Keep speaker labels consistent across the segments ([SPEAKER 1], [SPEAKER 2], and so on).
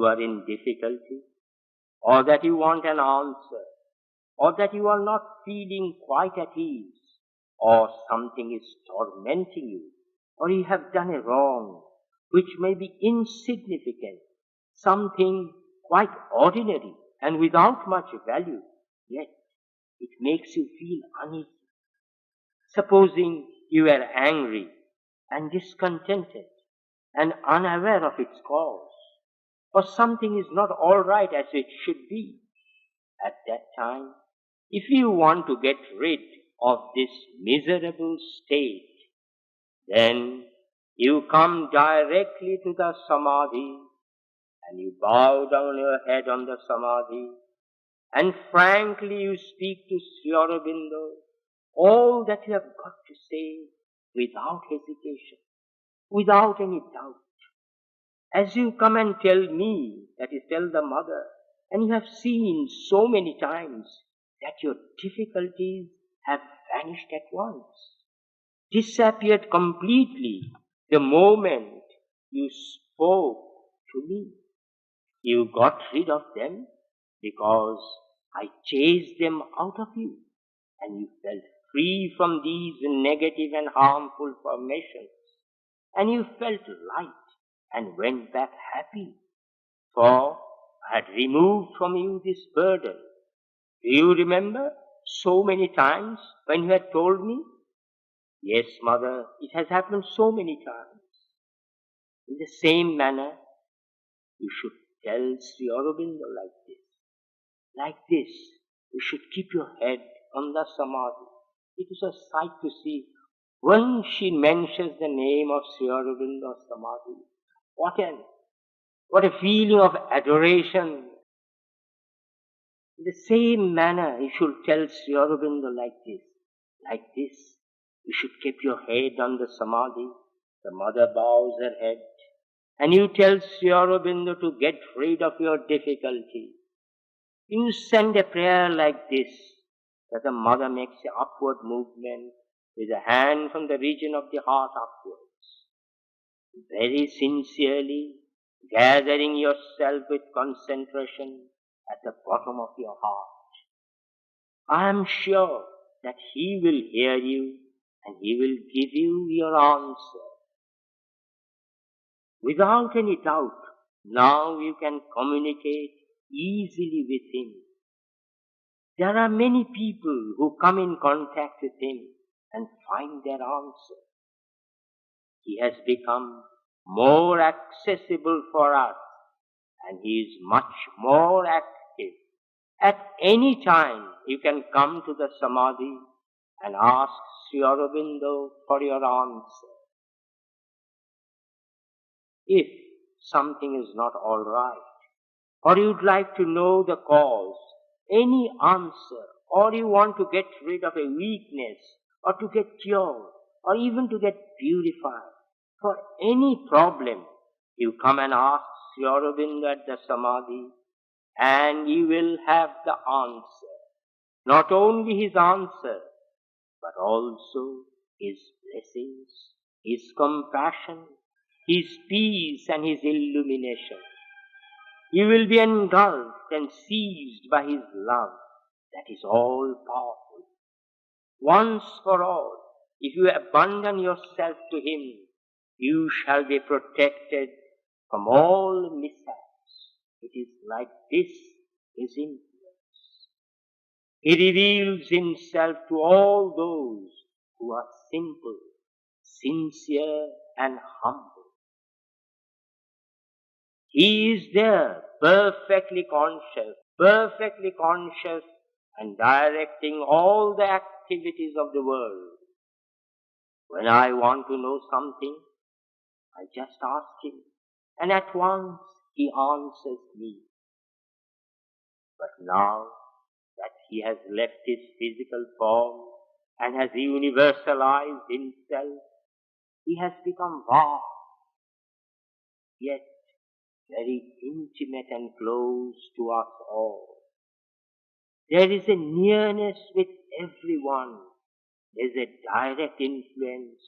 [SPEAKER 1] you are in difficulty, or that you want an answer, or that you are not feeling quite at ease, or something is tormenting you, or you have done a wrong, which may be insignificant, something quite ordinary and without much value, yet it makes you feel uneasy. Supposing you are angry and discontented and unaware of its cause, or something is not all right as it should be. At that time, if you want to get rid of this miserable state, then you come directly to the Samadhi and you bow down your head on the Samadhi and frankly you speak to Sri Aurobindo all that you have got to say without hesitation, without any doubt. As you come and tell me, that is, tell the mother, and you have seen so many times that your difficulties have vanished at once, disappeared completely the moment you spoke to me. You got rid of them because I chased them out of you, and you felt free from these negative and harmful formations, and you felt light and went back happy, for I had removed from you this burden. Do you remember so many times when you had told me? Yes, mother, it has happened so many times. In the same manner, you should tell Sri Aurobindo like this. Like this, you should keep your head on the Samadhi. It is a sight to see when she mentions the name of Sri Aurobindo Samadhi. What a feeling of adoration. In the same manner, you should tell Sri Aurobindo like this. Like this, you should keep your head on the Samadhi. The mother bows her head. And you tell Sri Aurobindo to get rid of your difficulty. You send a prayer like this, that the mother makes an upward movement with a hand from the region of the heart upwards. Very sincerely, gathering yourself with concentration at the bottom of your heart. I am sure that he will hear you and he will give you your answer. Without any doubt, now you can communicate easily with him. There are many people who come in contact with him and find their answer. He has become more accessible for us, and he is much more active. At any time, you can come to the Samadhi and ask Sri Aurobindo for your answer. If something is not all right, or you'd like to know the cause, any answer, or you want to get rid of a weakness, or to get cured, or even to get purified, for any problem, you come and ask Sri Aurobindo at the Samadhi, and you will have the answer. Not only his answer, but also his blessings, his compassion, his peace and his illumination. You will be engulfed and seized by his love that is all powerful. Once for all, if you abandon yourself to him, you shall be protected from all mishaps. It is like this, his influence. He reveals himself to all those who are simple, sincere and humble. He is there, perfectly conscious and directing all the activities of the world. When I want to know something, I just ask him, and at once he answers me. But now that he has left his physical form and has universalized himself, he has become vast, yet very intimate and close to us all. There is a nearness with everyone. There is a direct influence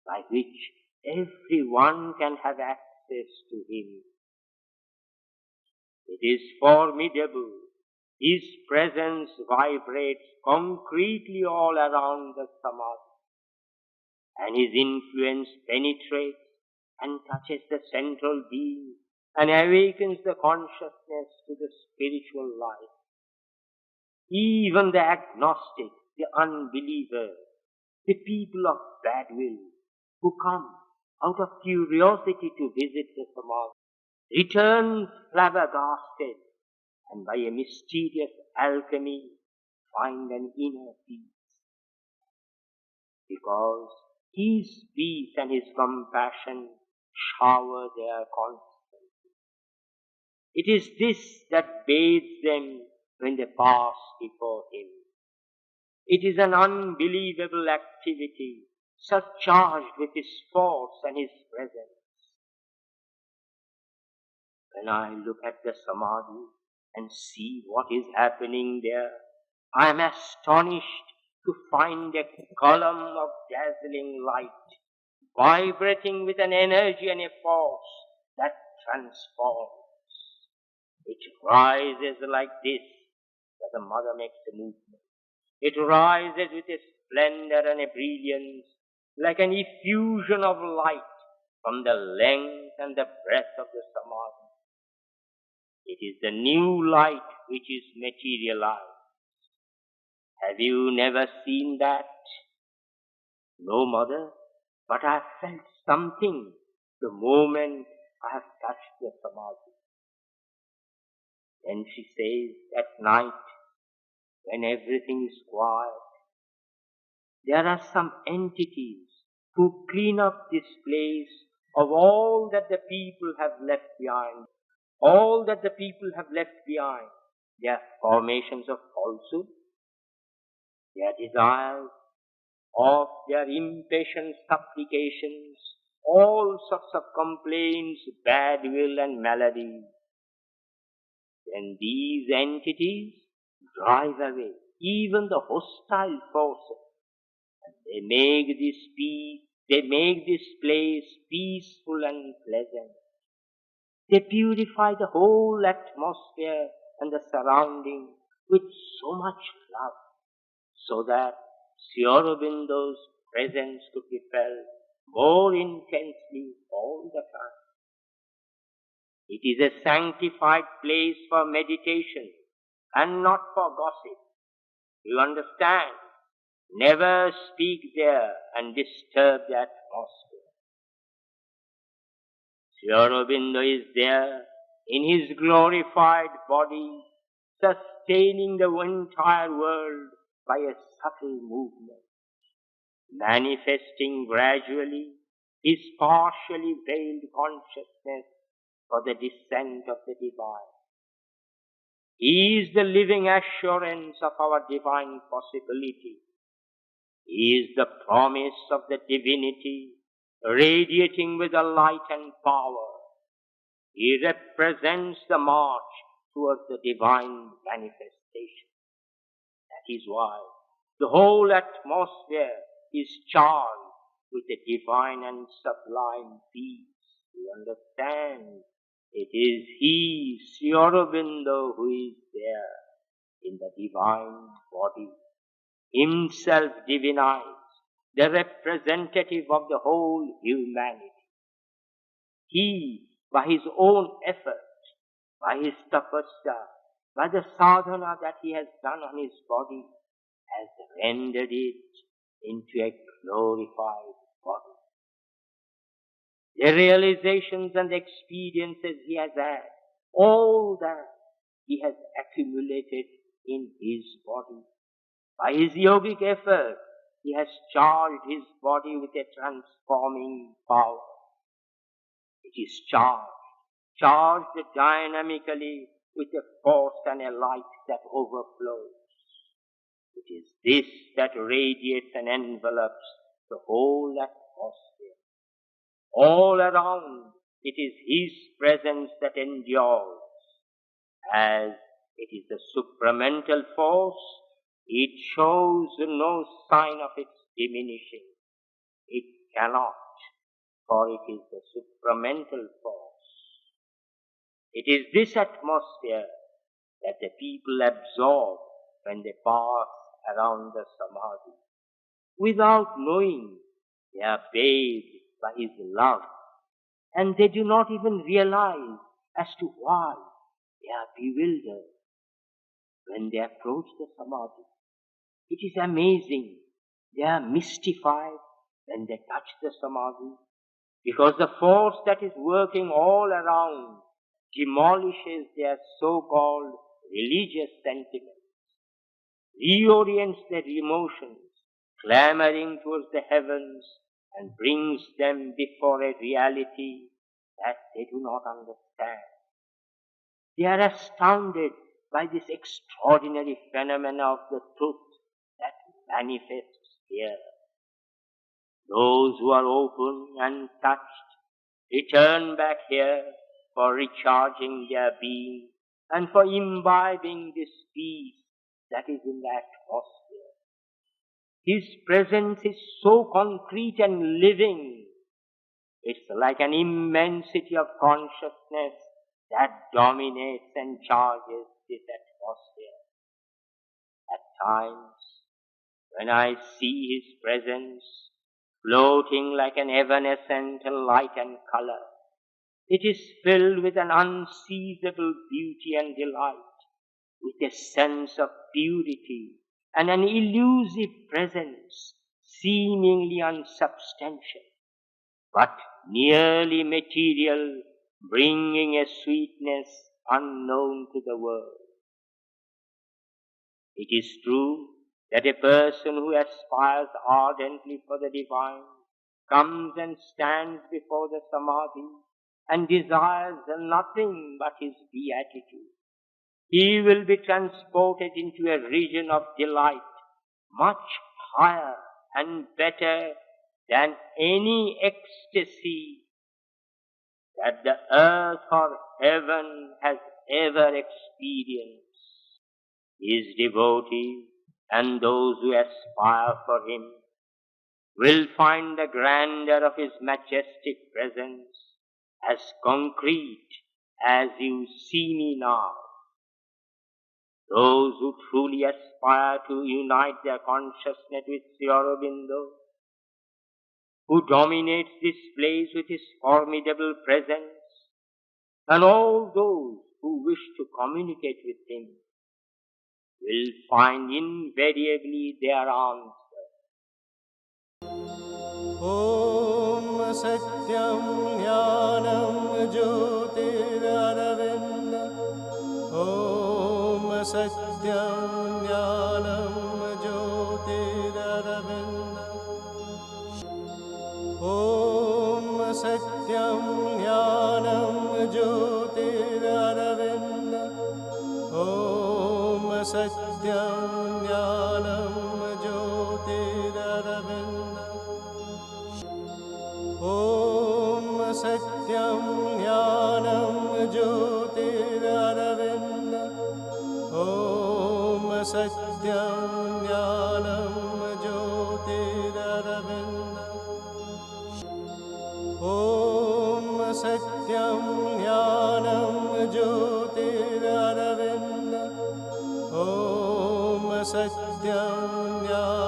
[SPEAKER 1] by which everyone can have access to him. It is formidable. His presence vibrates concretely all around the Samadhi, and his influence penetrates and touches the central being and awakens the consciousness to the spiritual life. Even the agnostic, the unbeliever, the people of bad will who come out of curiosity to visit the Samadhi return flabbergasted and by a mysterious alchemy find an inner peace, because his peace and his compassion shower their consciousness. It is this that bathes them when they pass before him. It is an unbelievable activity, surcharged with his force and his presence. When I look at the Samadhi and see what is happening there, I am astonished to find a column of dazzling light, vibrating with an energy and a force that transforms. It rises like this, that the mother makes a movement. It rises with a splendor and a brilliance, like an effusion of light from the length and the breadth of the Samadhi. It is the new light which is materialized. Have you never seen that? No, mother, but I have felt something the moment I have touched the Samadhi. Then she says, at night, when everything is quiet, there are some entities who clean up this place of all that the people have left behind. All that the people have left behind, their formations of falsehood, their desires, of their impatient supplications, all sorts of complaints, bad will and malady. Then these entities drive away even the hostile forces. They make this place peaceful and pleasant. They purify the whole atmosphere and the surrounding with so much love, so that Sri Aurobindo's presence could be felt more intensely all the time. It is a sanctified place for meditation and not for gossip. You understand? Never speak there and disturb the atmosphere. Sri Aurobindo is there in his glorified body, sustaining the entire world by a subtle movement, manifesting gradually his partially veiled consciousness for the descent of the divine. He is the living assurance of our divine possibility. He is the promise of the divinity, radiating with the light and power. He represents the march towards the divine manifestation. That is why the whole atmosphere is charged with a divine and sublime peace. You understand? It is he, Sri Aurobindo, who is there in the divine body, himself divinized, the representative of the whole humanity. He, by his own effort, by his tapasya, by the sadhana that he has done on his body, has rendered it into a glorified body. The realizations and the experiences he has had, all that he has accumulated in his body. By his yogic effort, he has charged his body with a transforming power. It is charged dynamically with a force and a light that overflows. It is this that radiates and envelops the whole atmosphere. All around, it is his presence that endures. As it is the supramental force, it shows no sign of its diminishing. It cannot, for it is the supramental force. It is this atmosphere that the people absorb when they pass around the Samadhi. Without knowing, they are bathed by his love, and they do not even realize as to why they are bewildered when they approach the Samadhi. It is amazing. They are mystified when they touch the Samadhi, because the force that is working all around demolishes their so-called religious sentiments, reorients their emotions, clamoring towards the heavens, and brings them before a reality that they do not understand. They are astounded by this extraordinary phenomena of the truth that manifests here. Those who are open and touched return back here for recharging their being and for imbibing this peace that is in the atmosphere. His presence is so concrete and living. It's like an immensity of consciousness that dominates and charges this atmosphere. At times, when I see his presence floating like an evanescent light and color, it is filled with an unseizable beauty and delight, with a sense of purity and an elusive presence, seemingly unsubstantial, but nearly material, bringing a sweetness unknown to the world. It is true that a person who aspires ardently for the divine comes and stands before the Samadhi and desires nothing but his beatitude. He will be transported into a region of delight much higher and better than any ecstasy that the earth or heaven has ever experienced. His devotees and those who aspire for him will find the grandeur of his majestic presence as concrete as you see me now. Those who truly aspire to unite their consciousness with Sri Aurobindo, who dominates this place with his formidable presence, and all those who wish to communicate with him, will find invariably their answer.
[SPEAKER 2] Om Satyam Jnanam Jyotir Aravinda. Om Satyam Jnanam Jyotir Aravinda. Om Satyam Jnanam Jyotir Aravinda. Om Satyam Jnanam Jyotir Aravinda. Om Satyam Jnanam Jyotir Aravinda. Om Satyam Jnanam Jyotir Aravinda. Om Satyam Jnanam Jyotir Aravinda. Om Satyam Jnanam